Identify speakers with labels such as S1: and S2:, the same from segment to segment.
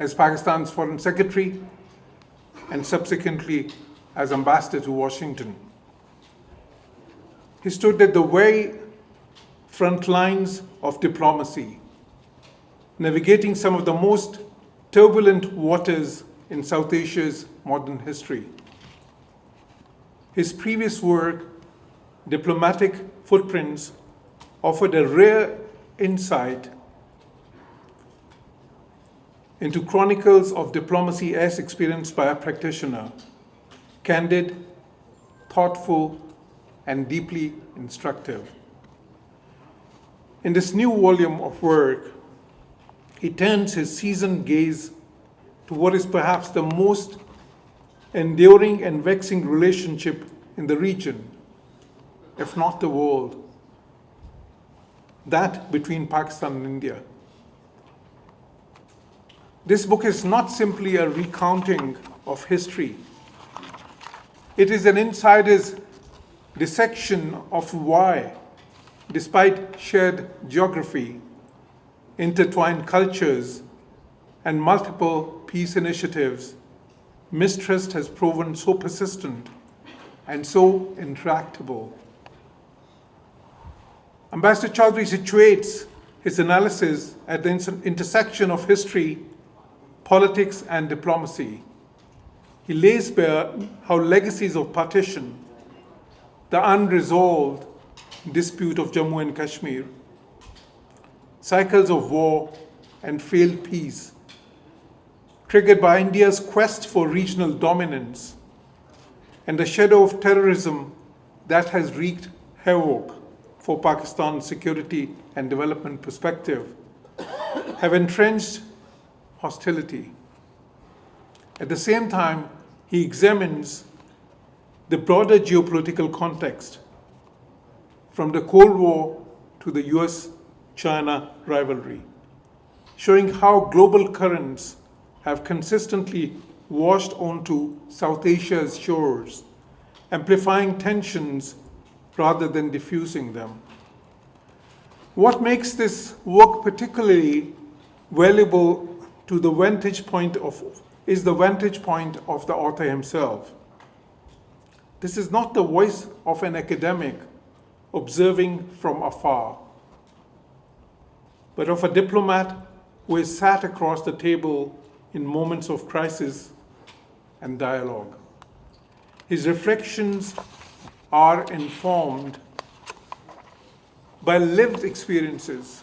S1: as Pakistan's Foreign Secretary and subsequently as Ambassador to Washington. He stood at the very front lines of diplomacy, navigating some of the most turbulent waters in South Asia's modern history. His previous work, Diplomatic Footprints, offered a rare insight into chronicles of diplomacy as experienced by a practitioner, candid, thoughtful, and deeply instructive. In this new volume of work, he turns his seasoned gaze to what is perhaps the most enduring and vexing relationship in the region, if not the world, that between Pakistan and India. This book is not simply a recounting of history. It is an insider's dissection of why, despite shared geography, intertwined cultures, and multiple peace initiatives, mistrust has proven so persistent and so intractable. Ambassador Chaudhry situates his analysis at the intersection of history, politics, and diplomacy. He lays bare how legacies of partition, the unresolved dispute of Jammu and Kashmir, cycles of war and failed peace, triggered by India's quest for regional dominance, and the shadow of terrorism that has wreaked havoc for Pakistan's security and development perspective, have entrenched hostility. At the same time, he examines the broader geopolitical context, from the Cold War to the US-China rivalry, showing how global currents have consistently washed onto South Asia's shores, amplifying tensions rather than diffusing them. What makes this work particularly valuable to the vantage point is the vantage point of the author himself. This is not the voice of an academic observing from afar, but of a diplomat who has sat across the table in moments of crisis and dialogue. His reflections are informed by lived experiences,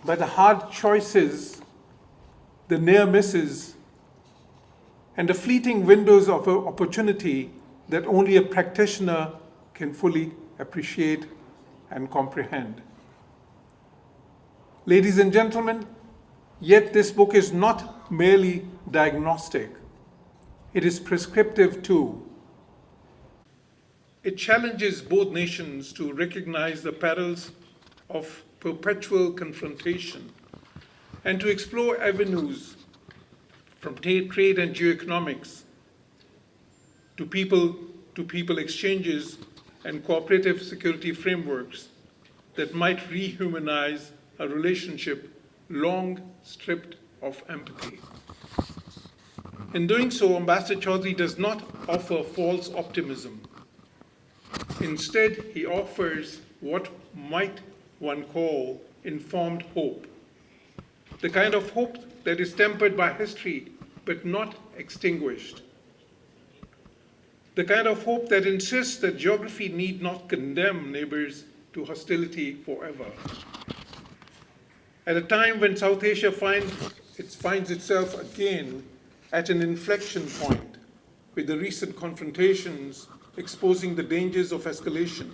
S1: by the hard choices, the near misses, and the fleeting windows of opportunity that only a practitioner can fully appreciate and comprehend. Ladies and gentlemen, yet this book is not merely diagnostic. It is prescriptive too. It challenges both nations to recognize the perils of perpetual confrontation and to explore avenues from trade and geoeconomics to people exchanges and cooperative security frameworks that might rehumanize a relationship long stripped of empathy. In doing so, Ambassador Chaudhry does not offer false optimism. Instead, he offers what might one call informed hope, the kind of hope that is tempered by history but not extinguished, the kind of hope that insists that geography need not condemn neighbors to hostility forever. At a time when South Asia finds itself again at an inflection point, with the recent confrontations exposing the dangers of escalation,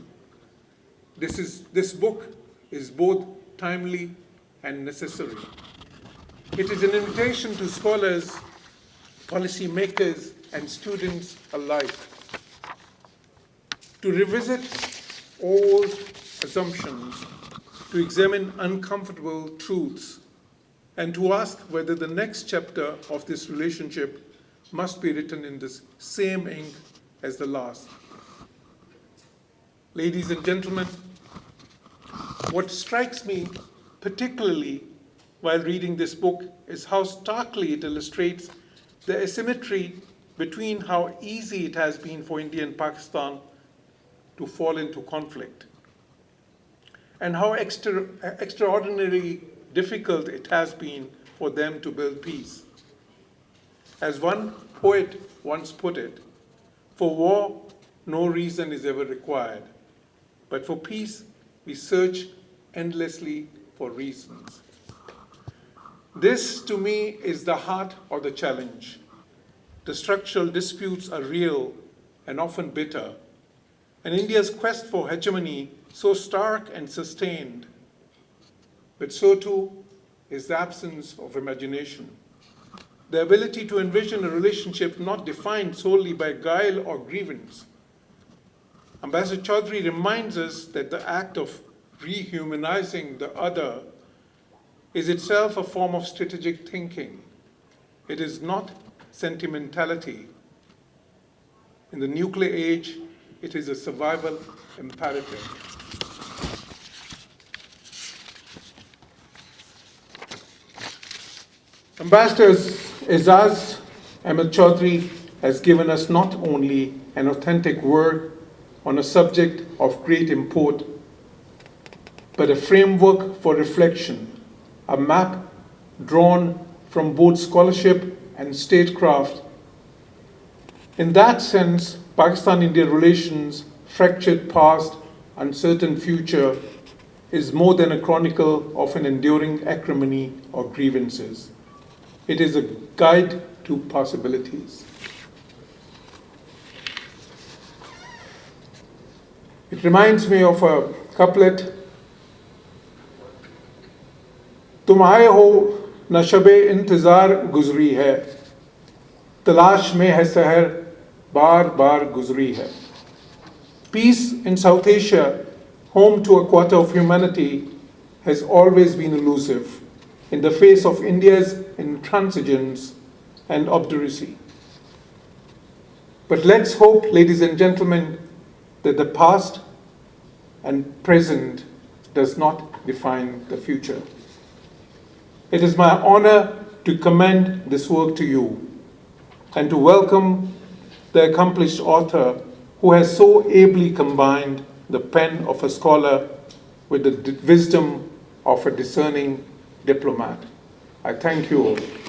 S1: this book is both timely and necessary. It is an invitation to scholars, policymakers, and students alike to revisit old assumptions, to examine uncomfortable truths, and to ask whether the next chapter of this relationship must be written in the same ink as the last. Ladies and gentlemen, what strikes me particularly while reading this book is how starkly it illustrates the asymmetry between how easy it has been for India and Pakistan to fall into conflict, and how extraordinarily difficult it has been for them to build peace. As one poet once put it, for war, no reason is ever required, but for peace, we search endlessly for reasons. This, to me, is the heart of the challenge. The structural disputes are real and often bitter, and India's quest for hegemony so stark and sustained, but so too is the absence of imagination. The ability to envision a relationship not defined solely by guile or grievance. Ambassador Chaudhry reminds us that the act of rehumanizing the other is itself a form of strategic thinking. It is not sentimentality. In the nuclear age, it is a survival imperative. Ambassador Azaz Ahmed Chaudhry has given us not only an authentic work on a subject of great import, but a framework for reflection, a map drawn from both scholarship and statecraft. In that sense, Pakistan-India relations, fractured past, uncertain future, is more than a chronicle of an enduring acrimony or grievances. It is a guide to possibilities. It reminds me of a couplet, तुम आए हो न शबे इंतज़ार गुजरी है, तलाश में है सहर बार बार गुजरी है. Peace in South Asia, home to a quarter of humanity, has always been elusive in the face of India's intransigence and obduracy. But let's hope, ladies and gentlemen, that the past and present does not define the future. It is my honor to commend this work to you and to welcome the accomplished author who has so ably combined the pen of a scholar with the wisdom of a discerning diplomat. I thank you all.